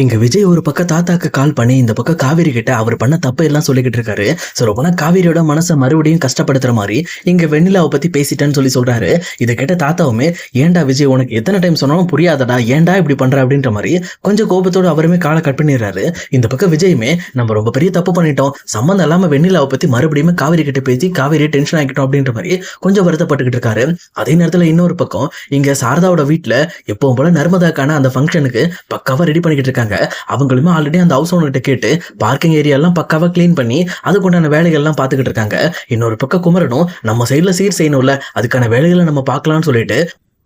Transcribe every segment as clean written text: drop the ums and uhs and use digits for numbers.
இங்க விஜய் ஒரு பக்கம் தாத்தாக்கு கால் பண்ணி இந்த பக்கம் காவேரி கிட்ட அவர் பண்ண தப்பு எல்லாம் சொல்லிக்கிட்டு இருக்காரு. சொல்ல போனா காவேரியோட மனசை மறுபடியும் கஷ்டப்படுத்துற மாதிரி இங்க வெண்ணிலாவை பத்தி பேசிட்டேன்னு சொல்றாரு. இதை கேட்ட தாத்தாவுமே, ஏன்டா விஜய் உனக்கு எத்தனை டைம் சொன்னாலும் புரியாதடா, ஏன்டா இப்படி பண்ற அப்படின்ற மாதிரி கொஞ்சம் கோபத்தோடு அவருமே காலை கட் பண்ணிடுறாரு. இந்த பக்கம் விஜயுமே, நம்ம ரொம்ப பெரிய தப்பு பண்ணிட்டோம், சம்மந்தம் இல்லாம வெண்ணிலாவை பத்தி மறுபடியும் காவேரி கிட்ட பேசி காவேரி டென்ஷன் ஆகிட்டோம் அப்படின்ற மாதிரி கொஞ்சம் வருத்தப்பட்டுக்கிட்டு இருக்காரு. அதே நேரத்துல இன்னொரு பக்கம் இங்க சாரதாவோட வீட்டுல எப்பவும் போல நர்மதாக்கான அந்த ஃபங்க்ஷனுக்கு பக்காவா ரெடி பண்ணிக்கிட்டு இருக்காங்க. அவங்களுமே ஆல்ரெடி அந்த ஹவுஸ் ஓனர்கிட்ட கேட்டு பார்க்கிங் ஏரியா எல்லாம் பக்காவா கிளீன் பண்ணி அதுக்குண்டான வேலைகள் எல்லாம் பார்த்துக்கிட்டு இருக்காங்க. இன்னொரு பக்கம் குமரனும் நம்ம சைட்ல சீர் செய்யணும்ல, அதுக்கான வேலைகளை நம்ம பார்க்கலாம்னு சொல்லிட்டு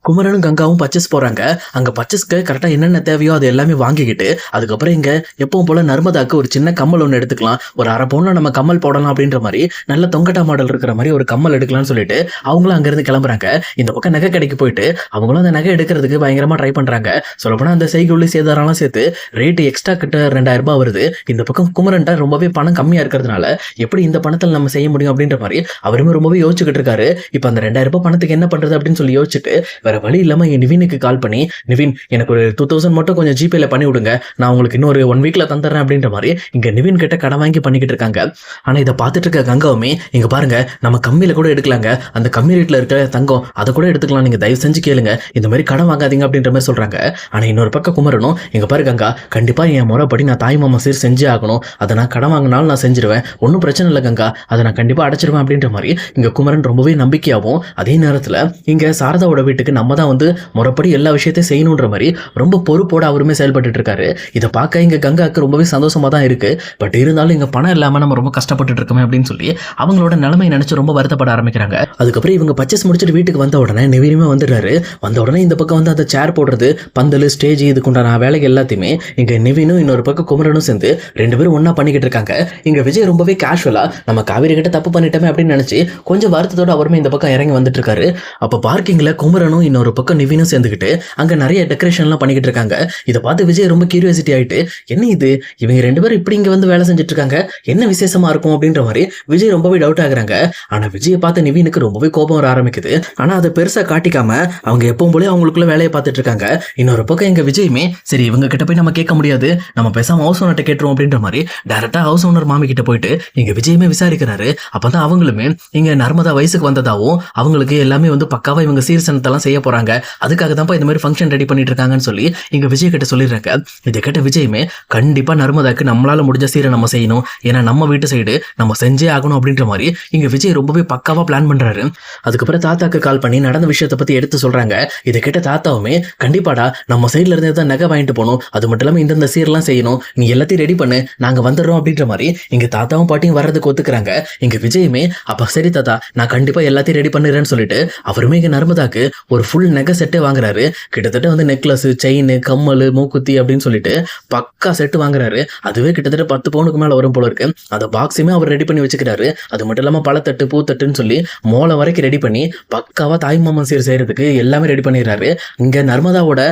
குமரனும் கங்காவும் பர்ச்சேஸ் போறாங்க. அங்க பர்ச்சேஸ்க்கு கரெக்டா என்னென்ன தேவையோ அது எல்லாமே வாங்கிக்கிட்டு அதுக்கப்புறம் இங்க எப்பவும் போல நர்மதாக்கு ஒரு சின்ன கம்மல் ஒன்று எடுத்துக்கலாம், ஒரு அரை பவுன்ல நம்ம கம்மல் போடலாம் அப்படின்ற மாதிரி நல்ல தொங்கட்டா மாடல் இருக்கிற மாதிரி ஒரு கம்மல் எடுக்கலாம்னு சொல்லிட்டு அவங்களும் அங்கிருந்து கிளம்புறாங்க. இந்த பக்கம் நகை கடைக்கு போயிட்டு அவங்களும் அந்த நகை எடுக்கிறதுக்கு பயங்கரமா ட்ரை பண்றாங்க. சொல்லப்போனா அந்த செய்குள்ளி சேதாரெல்லாம் சேர்த்து ரேட்டு எக்ஸ்ட்ரா கிட்ட 2000 ரூபாய் வருது. இந்த பக்கம் குமரன்ட்ட ரொம்பவே பணம் கம்மியா இருக்கிறதுனால எப்படி இந்த பணத்தில் நம்ம செய்ய முடியும் அப்படின்ற மாதிரி அவருமே ரொம்பவே யோசிச்சுக்கிட்டு இருக்காரு. இப்ப அந்த 2000 ரூபாய் பணத்துக்கு என்ன பண்றது அப்படின்னு சொல்லி யோசிச்சுட்டு வேற வழி இல்லாம என் நிவினுக்கு கால் பண்ணி, நிவின் எனக்கு ஒரு 2000 மட்டும் கொஞ்சம் ஜிபேல பண்ணி விடுங்க, நான் உங்களுக்கு இன்னொரு 1 வீக்ல தந்துடுறேன் அப்படின்ற மாதிரி இங்க நிவின் கிட்ட கடன் வாங்கி பண்ணிக்கிட்டு இருக்காங்க. ஆனா இதை பார்த்துட்டு இருக்க கங்காவுமே, இங்க பாருங்க நம்ம கம்மியில கூட எடுக்கலாங்க, அந்த கம்மி ரேட்ல இருக்க தங்கம் அதை கூட எடுத்துக்கலாம், நீங்க தயவு செஞ்சு கேளுங்க, இந்த மாதிரி கடன் வாங்காதீங்க அப்படின்ற மாதிரி சொல்றாங்க. ஆனா இன்னொரு பக்கம் குமரனும், இங்க பாரு கங்கா, கண்டிப்பா என் முறைப்படி நான் தாய் மாமா சீர் செஞ்சே ஆகணும், அதை நான் கடன் வாங்கினாலும் நான் செஞ்சிருவேன், ஒன்றும் பிரச்சனை இல்லை கங்கா, அதை நான் கண்டிப்பா அடைச்சிருவேன் அப்படின்ற மாதிரி இங்க குமரன் ரொம்பவே நம்பிக்கையாகவும் அதே நேரத்துல இங்க சாரதாவோட வீட்டுக்கு நம்ம தான் வந்து முறைப்படி எல்லா விஷயத்தையும் செய்யணுன்ற மாதிரி ரொம்ப பொறுப்போட அவருமே செயல்பட்டு இருக்காரு. இதை பார்க்க இங்க கங்காக்கு ரொம்பவே சந்தோஷமா தான் இருக்கு. பட் இருந்தாலும் இங்க பணம் இல்லாம நம்ம ரொம்ப கஷ்டப்பட்டு இருக்கோமே அப்படின்னு சொல்லி அவங்களோட நிலைமை நினைச்சு ரொம்ப வருத்தப்பட ஆரம்பிக்கிறாங்க. அதுக்கப்புறம் இவங்க பர்ச்சேஸ் முடிச்சுட்டு வீட்டுக்கு வந்த உடனே நிவினுமே வந்துடுறாரு. வந்த உடனே இந்த பக்கம் வந்து அந்த சேர் போடுறது, பந்தல், ஸ்டேஜ், இதுக்குண்டான வேலைகள் எல்லாத்தையுமே இங்க நிவினும் இன்னொரு பக்கம் குமரனும் சேர்ந்து 2 பேரும் ஒன்னா பண்ணிக்கிட்டு இருக்காங்க. இங்க விஜய் ரொம்பவே கேஷுவலா நம்ம காவேரி கிட்ட தப்பு பண்ணிட்டோமே அப்படின்னு நினைச்சு கொஞ்சம் வருத்தத்தோட அவருமே இந்த பக்கம் இறங்கி வந்துட்டு இருக்காரு. அப்ப பார்க்கிங்ல குமரனும் இன்னொரு பக்கம் நிவினும் சேர்ந்துக்கிட்டு அங்க நிறைய டெக்கரேஷன்லாம் பண்ணிக்கிட்டு இருக்காங்க. இதை பார்த்து விஜய் ரொம்ப கியூரியாசிட்டி ஆயிட்டு, என்ன இது, இவங்க 2 பேரும் இப்படி இங்க வந்து வேலை செஞ்சுட்டு இருக்காங்க, என்ன விசேஷமா இருக்கும் அப்படின்ற மாதிரி விஜய் ரொம்பவே டவுட் ஆகுறாங்க. ஆனா விஜயை பார்த்து நிவினுக்கு ரொம்பவே கோபம் வர ஆரம்பிக்குது. ஆனா அதை பெருசா காட்டிக்காம அவங்க எப்பவும் போல அவங்களுக்குள்ள வேலையை பார்த்துட்டு இருக்காங்க. இன்னொரு பக்கம் எங்க விஜயுமே, சரி இவங்க கிட்ட போய் நம்ம கேட்க முடியாது, நம்ம பேசாம ஹவுஸ் ஓனர்கிட்ட கேட்டுருவோம் அப்படின்ற மாதிரி டைரக்டா ஹவுஸ் ஓனர் மாமி கிட்ட போயிட்டு இங்க விஜயுமே விசாரிக்கிறாரு. அப்பதான் அவங்களுமே இங்க நர்மதா வயசுக்கு வந்ததாவும் அவங்களுக்கு எல்லாமே வந்து பக்காவா இவங்க சீர்சனத்தெல்லாம் செய்ய போறாங்க, அதுக்காக தான் இந்த மாதிரி ஃபங்க்ஷன் ரெடி பண்ணிட்டு இருக்காங்கன்னு சொல்லி இங்க விஜய் கிட்ட சொல்லிடுறாங்க. இதை கேட்ட விஜயுமே, கண்டிப்பா நர்மதாக்கு நம்மளால முடிஞ்ச சீரை நம்ம செய்யணும், ஏன்னா நம்ம வீட்டு சைடு நம்ம செஞ்சே ஆகணும் அப்படின்ற மாதிரி இங்க விஜய் ரொம்பவே பக்காவா பிளான் பண்றாரு. அதுக்கப்புறம் தாத்தாக்கு கால் பண்ணி நடந்த விஷயத்தை பத்தி எடுத்து சொல்றாங்க. இதை கேட்ட தாத்தாவுமே, கண்டிப்பாடா நம்ம சைட்ல இருந்து தான் நகை வாங்கிட்டு போகணும், அது மட்டும் இல்லாம இந்த சீரெல்லாம் செய்யணும், நீ எல்லாத்தையும் ரெடி பண்ணு, நாங்க வந்துடுறோம் அப்படின்ற மாதிரி இங்க தாத்தாவும் பாட்டியும் வர்றதுக்கு ஒத்துக்கிறாங்க. இங்க விஜயுமே, அப்ப சரி தாத்தா, நான் கண்டிப்பா எல்லாத்தையும் ரெடி பண்ணிடுறேன்னு சொல்லிட்டு அவருமே இங்க நர்மதாக்கு ஒரு ஃபுல் நகை செட்டே வாங்குறாரு. கிட்டத்தட்ட வந்து நெக்லஸ், செயின், கம்மல், மூக்குத்தி அப்படின்னு சொல்லிட்டு பக்கா செட்டு வாங்குறாரு. அதுவே கிட்டத்தட்ட 10 பவுனுக்கு மேல வரும் போல இருக்கு. அந்த பாக்ஸுமே அவர் ரெடி பண்ணி வச்சுக்கிறாரு. அது மட்டும் இல்லாம பழத்தட்டு, பூத்தட்டுன்னு சொல்லி மோளை வரைக்கும் ரெடி பண்ணி பக்காவா தாய் மாமன் சீர் செய்யறதுக்கு எல்லாமே ரெடி பண்ணிடுறாரு. இங்க நர்மதாவோட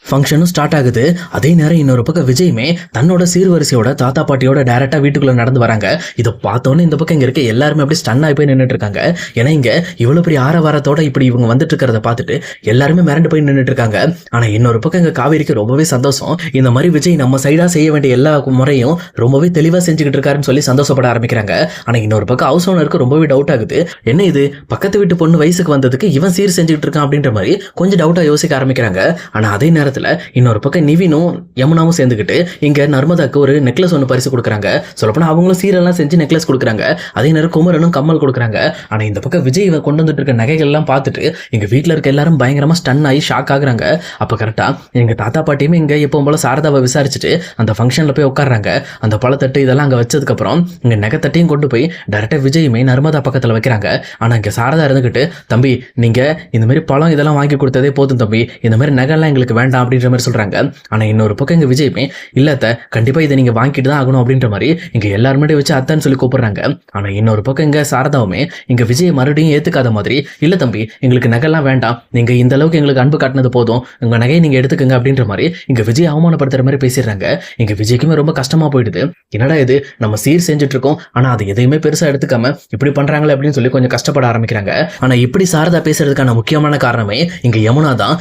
ஃபங்க்ஷனும் ஸ்டார்ட் ஆகுது. அதே நேரம் இன்னொரு பக்கம் விஜயுமே தன்னோட சீர்வரிசையோட தாத்தா பாட்டியோட டைரக்டா வீட்டுக்குள்ள நடந்து வராங்க. இதை பார்த்தோன்னே இந்த பக்கம் இங்க இருக்க எல்லாருமே அப்படி ஸ்டன் ஆகி போய் நின்றுட்டு இருக்காங்க. ஏன்னா இங்க இவ்வளவு பெரிய ஆரவாரத்தோட இப்படி இவங்க வந்துட்டு இருக்கிறத பார்த்துட்டு எல்லாருமே மிரண்டு போய் நின்றுட்டு இருக்காங்க. ஆனா இன்னொரு பக்கம் இங்க காவேரிக்கு ரொம்பவே சந்தோஷம். இந்த மாதிரி விஜய் நம்ம சைடா செய்ய வேண்டிய எல்லா முறையும் ரொம்பவே தெளிவா செஞ்சுக்கிட்டு இருக்காருன்னு சொல்லி சந்தோஷப்பட ஆரம்பிக்கிறாங்க. ஆனா இன்னொரு பக்கம் ஹவுஸ் ஓனருக்கு ரொம்பவே டவுட் ஆகுது. என்ன இது, பக்கத்து வீட்டு பொண்ணு வயசுக்கு வந்ததுக்கு இவன் சீர் செஞ்சுட்டு இருக்கான் அப்படின்ற மாதிரி கொஞ்சம் டவுட்டா யோசிக்க ஆரம்பிக்கிறாங்க. ஆனா அதே நேரத்துல இன்னொரு பக்கம் நிவினும் யமுனாவும் சேர்ந்துக்கிட்டு இங்க நர்மதாக்கு ஒரு நெக்லஸ் ஒன்று பரிசு கொடுக்குறாங்க. சொல்லப்போனா அவங்களும் சீரெல்லாம் செஞ்சு நெக்லஸ் கொடுக்குறாங்க. அதே நேரம் குமரனும் கம்மல் கொடுக்குறாங்க. ஆனா இந்த பக்கம் விஜய் கொண்டு வந்துட்டு இருக்க நகைகள் எல்லாம் பார்த்துட்டு எங்க வீட்டுல இருக்க எல்லாரும் பயங்கரமா ஸ்டன் ஆகி ஷாக் ஆகுறாங்க. அப்ப கரெக்டா எங்க தாத்தா பாட்டியுமே இங்க எப்பவும் போல சாரதாவை விசாரிச்சுட்டு அந்த ஃபங்க்ஷன்ல போய் உட்காடுறாங்க. அந்த பழத்தட்டு இதெல்லாம் அங்க வச்சதுக்கு அப்புறம் இங்க நகைத்தட்டையும் கொண்டு போய் டைரக்டா விஜயுமே நர்மதா பக்கத்துல வைக்கிறாங்க. ஆனா இங்க சாரதா இருந்துகிட்டு, தம்பி நீங்க இந்த மாதிரி பழம் இதெல்லாம் வாங்கி கொடுத்ததே போதும் தம்பி, இந்த மாதிரி நகைலாம் எங்களுக்கு வேண்டாம் அப்படின்ற மாதிரி சொல்றாங்க. ஆனா இன்னொரு பக்கம் எங்க விஜயுமே, இல்லத்த கண்டிப்பா இதை நீங்க வாங்கிட்டு தான் ஆகணும் அப்படின்ற மாதிரி இங்க எல்லாருமே வச்சு அத்தான்னு சொல்லி கூப்பிடுறாங்க. ஆனா இன்னொரு பக்கம் இங்க சாரதாவுமே இங்க விஜய் மறுபடியும் ஏத்துக்காத மாதிரி, இல்ல தம்பி எங்களுக்கு நகைலாம் வேண்டாம், நீங்க இந்த அளவுக்கு எங்களுக்கு அன்பு காட்டினது போதும், உங்க நகையை நீங்க எடுத்துக்கங்க அப்படின்ற மாதிரி இங்க விஜய் அவமானப்படுத்துற மாதிரி பேசிடுறாங்க. இங்க விஜய்க்குமே ரொம்ப கஷ்டமா போயிடுது. என்னடா இது, நம்ம சீர் செஞ்சுட்டு இருக்கோம், ஆனா அது எதையுமே பெருசா எடுத்துக்காம இப்படி பண்றாங்களே அப்படின்னு சொல்லி கொஞ்சம் கஷ்டப்பட ஆரம்பிக்கிறாங்க. ஆனா இப்படி சாரதா பேசுறதுக்கான முக்கியமான காரணமே இங்க யமுனா தான்.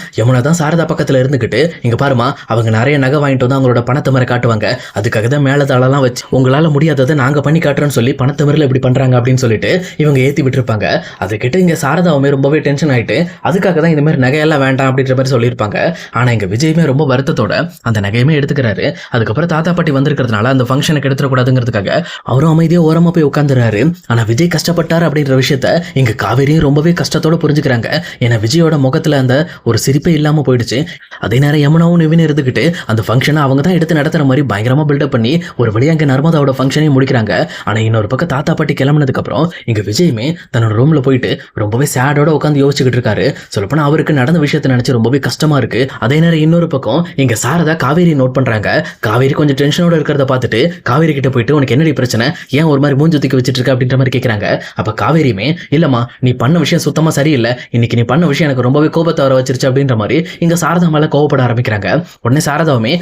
சாரதா பக்கத்துல இருந்துகிட்டு பார்த்துக்கிட்டு இங்க பாருமா அவங்க நிறைய நகை வாங்கிட்டு வந்து அவங்களோட பணத்தை காட்டுவாங்க, அதுக்காக தான் மேலதாளெல்லாம் வச்சு உங்களால முடியாததை நாங்க பண்ணி காட்டுறோம்னு சொல்லி பணத்தமிரில் இப்படி பண்றாங்க அப்படின்னு சொல்லிட்டு இவங்க ஏத்தி விட்டுருப்பாங்க. அதை கிட்ட இங்க சாரதாவுமே ரொம்பவே டென்ஷன் ஆயிட்டு அதுக்காக தான் இந்த மாதிரி நகையெல்லாம் வேண்டாம் அப்படின்ற மாதிரி சொல்லியிருப்பாங்க. ஆனா இங்க விஜயுமே ரொம்ப வருத்தத்தோட அந்த நகையுமே எடுத்துக்கிறாரு. அதுக்கப்புறம் தாத்தா பாட்டி வந்திருக்கிறதுனால அந்த ஃபங்க்ஷனுக்கு எடுத்துடக்கூடாதுங்கிறதுக்காக அவரும் அமைதியா ஓரமா போய் உட்காந்துறாரு. ஆனா விஜய் கஷ்டப்பட்டாரு அப்படின்ற விஷயத்த இங்க காவேரியும் ரொம்பவே கஷ்டத்தோட புரிஞ்சுக்கிறாங்க. ஏன்னா விஜயோட முகத்துல அந்த ஒரு சிரிப்பே இல்லாம போயிடுச்சு. அதே நேரம் யமுனாவும் நிவின் இருந்துகிட்டு அந்த ஃபங்க்ஷனை அவங்க தான் எடுத்து நடத்துற மாதிரி பயங்கரமா பில்டப் பண்ணி ஒரு வழியா அங்க நர்மதாவோட ஃபங்க்ஷனையும் முடிக்கிறாங்க. ஆனா இன்னொரு பக்கம் தாத்தா பாட்டி கிளம்பினதுக்கு அப்புறம் இங்க விஜயுமே தன்னோட ரூம்ல போயிட்டு ரொம்பவே சேடோட உட்காந்து யோசிச்சுக்கிட்டு இருக்காரு. சொல்லப்போனா அவருக்கு நடந்த விஷயத்தை நினைச்சு ரொம்பவே கஷ்டமா இருக்கு. அதே நேரம் இன்னொரு பக்கம் இங்க சாரதா காவேரி நோட் பண்றாங்க. காவேரி கொஞ்சம் டென்ஷனோட இருக்கிறத பார்த்துட்டு காவேரி கிட்ட போயிட்டு உனக்கு என்னடி பிரச்சனை, ஏன் ஒரு மாதிரி மூஞ்சி தூக்கி வச்சிட்டு இருக்க அப்படின்ற மாதிரி கேட்கறாங்க. அப்ப காவேரியுமே இல்லம்மா நீ பண்ண விஷயம் சுத்தமா சரியில்லை, இன்னைக்கு நீ பண்ண விஷயம் எனக்கு ரொம்பவே கோபத்தை வர வச்சிருச்சு அப்படின்ற மாதிரி இங்க சாரதா மேல கோவப்பட ஆரம்பிக்கிறாங்க. உடனே சாரதாவுமே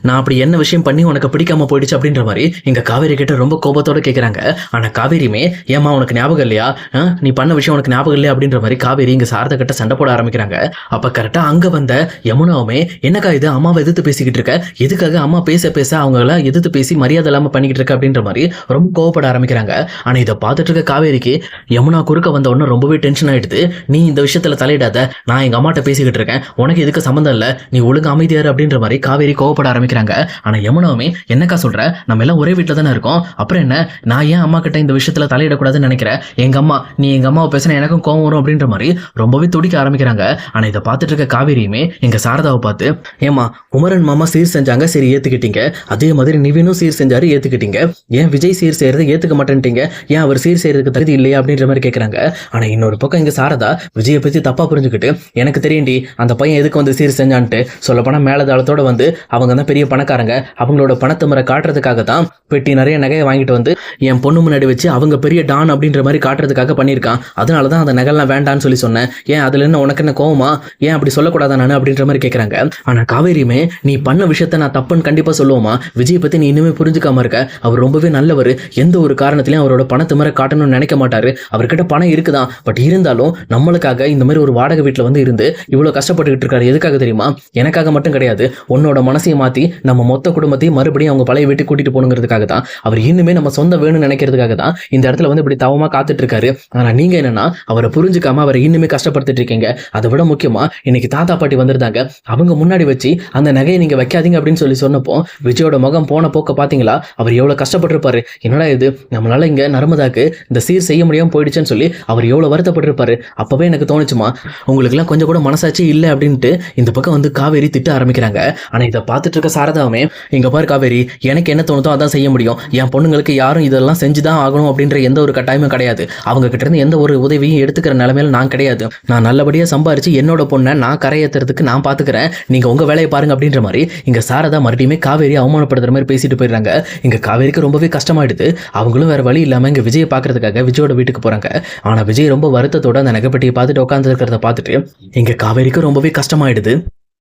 நான் அப்படி என்ன விஷயம் பண்ணி உனக்கு பிடிக்காம போயிடுச்சு அப்படின்ற மாதிரி இங்க காவேரி கிட்ட ரொம்ப கோபத்தோட கேட்கறாங்க. ஆனா காவேரியுமே ஏமா உனக்கு ஞாபகம் இல்லையா, நீ பண்ண விஷயம் உனக்கு ஞாபகம் இல்லையா அப்படின்ற மாதிரி காவேரி இங்க சாரதா கிட்ட சண்டை போட ஆரம்பிக்கிறாங்க. அப்ப கரெக்டா அங்க வந்த யமுனாவுமே என்னக்கா இது அம்மாவை எதிர்த்து பேசிக்கிட்டு இருக்க, எதுக்காக அம்மா பேச பேச அவங்கள எதிர்த்து பேசி மரியாதை இல்லாம பண்ணிக்கிட்டு இருக்க அப்படின்ற மாதிரி ரொம்ப கோவப்பட ஆரம்பிக்கிறாங்க. ஆனா இதை பார்த்துட்டு இருக்க காவேரிக்கு யமுனா குறுக்க வந்த உடனே ரொம்பவே டென்ஷன் ஆயிடுது. நீ இந்த விஷயத்துல தலையிடாத, நான் எங்க அம்மாட்ட பேசிக்கிட்டு இருக்கேன், உனக்கு எதுக்கு சம்மந்தம் இல்ல, நீ ஒழுங்கு அமைதியாரு அப்படின்ற மாதிரி காவேரி கோவப்பட ஆரம்பிக்கிறாங்க. ஆனா யமுனாவுமே என்னக்கா சொல்ற, நம்ம எல்லாம் ஒரே வீட்டுல தானே இருக்கோம், அப்புறம் என்ன நான் ஏன் அம்மா கிட்ட இந்த விஷயத்துல தலையிடக்கூடாதுன்னு நினைக்கிறேன், எங்க அம்மா நீ எங்க அம்மாவை பேசினா எனக்கும் கோவம் வரும் அப்படின்ற மாதிரி ரொம்பவே துடிக்க ஆரம்பிக்கிறாங்க. ஆனா இதை பார்த்துட்டு இருக்க காவேரியுமே எங்க சாரதாவை பார்த்து ஏமா குமரன் மாமா சீர் செஞ்சாங்க சரி ஏத்துக்கிட்டீங்க, அதே மாதிரி நிவினும் சீர் செஞ்சாரு ஏத்துக்கிட்டீங்க, ஏன் விஜய் சீர் செய்யறது ஏத்துக்க மாட்டேன்ட்டீங்க, ஏன் அவர் சீர் செய்யறதுக்கு தகுதி இல்லையா அப்படின்ற மாதிரி கேட்கறாங்க. ஆனா இன்னொரு பக்கம் இங்க சாரதா விஜயை பத்தி தப்பா புரிஞ்சுக்கிட்டு எனக்கு தெரியும்டி அந்த பையன் எதுக்கு வந்து சீர் செஞ்சான்ட்டு, சொல்லப்போனா மேலதாளத்தோட வந்து அவங்க தான் பெரிய பணக்காரங்க, அவங்களோட பணத்தை முறை காட்டுறதுக்காக தான் பெட்டி நிறைய நகையை வாங்கிட்டு வந்து என் பொண்ணு முன்னாடி வச்சு அவங்க பெரிய டான் அப்படின்ற மாதிரி காட்டுறதுக்காக பண்ணியிருக்கான், அதனால தான் அந்த நகைலாம் வேண்டான்னு சொல்லி சொன்னேன், ஏன் அதுல என்ன உனக்கு என்ன கோவமா, ஏன் அப்படி சொல்லக்கூடாதா நான் அப்படின்ற மாதிரி கேட்கறாங்க. ஆனா காவேரியுமே நீ பண்ண விஷயத்த நான் தப்புன்னு கண்டிப்பா சொல்லுவோமா, விஜய் பத்தி நீ இன்னுமே புரிஞ்சுக்காம இருக்க, அவர் ரொம்பவே நல்லவர், எந்த ஒரு காரணத்திலையும் அவரோட பணத்தை முறை காட்டணும்னு நினைக்க மாட்டாரு, அவர்கிட்ட பணம் இருக்குதான், பட் இருந்தாலும் நம்மளுக்காக இந்த மாதிரி ஒரு வாடகை வீட்டுல வந்து இருந்து இவ்வளவு கஷ்டப்பட்டுக்கிட்டு இருக்காரு, எதுக்காக தெரியுமா, எனக்காக மட்டும் கிடையாது, உன்னோட மனசையும் மாத்தி நம்ம மொத்த குடும்பத்தையும் மறுபடியும் அவங்க பழைய வீட்டுக்கு கூட்டிட்டு போகணுங்கிறதுக்காக தான், அவர் இன்னுமே நம்ம சொந்த வேணும்னு நினைக்கிறதுக்காக தான் இந்த இடத்துல வந்து இப்படி தவமா காத்துட்டு இருக்காரு. ஆனா நீங்க என்னன்னா அவரை புரிஞ்சுக்காம அவரை இன்னுமே கஷ்டப்படுத்திட்டு இருக்கீங்க. அதை விட முக்கியமா இன்னைக்கு தாத்தா பாட்டி வந்திருந்தாங்க, அவங்க முன்னாடி வச்சு அந்த நகையை நீங்க வைக்காதீங்க அப்படின்னு சொல்லி சொன்னப்போ விஜயோட முகம் போன போக்க பாத்தீங்களா, அவர் எவ்வளவு கஷ்டப்பட்டிருப்பாரு, என்னடா இது நம்மளால இங்க நர்மதாக்கு இந்த சீர் செய்ய முடியாம போயிடுச்சுன்னு சொல்லி அவர் எவ்வளவு வருத்தப்பட்டிருப்பாரு. அப்பவே எனக்கு தோணுச்சுமா உங்களுக்கு எல்லாம் கொஞ்சம் கூட மனசாட்சி இல்லை அப்படின்ட்டு இந்த பக்கம் வந்து காவேரி திட்ட ஆரம்பிக்கிறாங்க. ஆனா இதை பார்த்துட்டு இருக்க சாரதாவுமே இங்க பாரு காவேரி, எனக்கு என்ன தோணுதோ அதான் செய்ய முடியும், என் பொண்ணுங்களுக்கு யாரும் இதெல்லாம் செஞ்சுதான் ஆகணும் அப்படின்ற எந்த ஒரு கட்டாயமும் கிடையாது, அவங்க கிட்ட இருந்து எந்த ஒரு உதவியும் எடுத்துக்கிற நிலைமையில நான் கிடையாது, நான் நல்லபடியா சம்பாரிச்சு என்னோட பொண்ணை நான் கரையேற்றுறதுக்கு நான் பாத்துக்கிறேன், நீங்க உங்க வேலையை பாருங்க அப்படின்ற மாதிரி இங்க சாரதா மறுபடியுமே காவேரி அவமானப்படுத்துற மாதிரி பேசிட்டு போயிடுறாங்க. இங்க காவேரிக்கு ரொம்பவே கஷ்டமாயிடுது. அவங்களும் வேற வழி இல்லாம இங்க விஜயை பாக்குறதுக்காக விஜயோட வீட்டுக்கு போறாங்க. ஆனா விஜய் ரொம்ப வருத்தத்தோட அந்த நகைப்பட்டியை பார்த்துட்டு உட்கார்ந்து இருக்கிறத பார்த்துட்டு இங்க காவேரிக்கு ரொம்பவே கஷ்டமாயிடுது.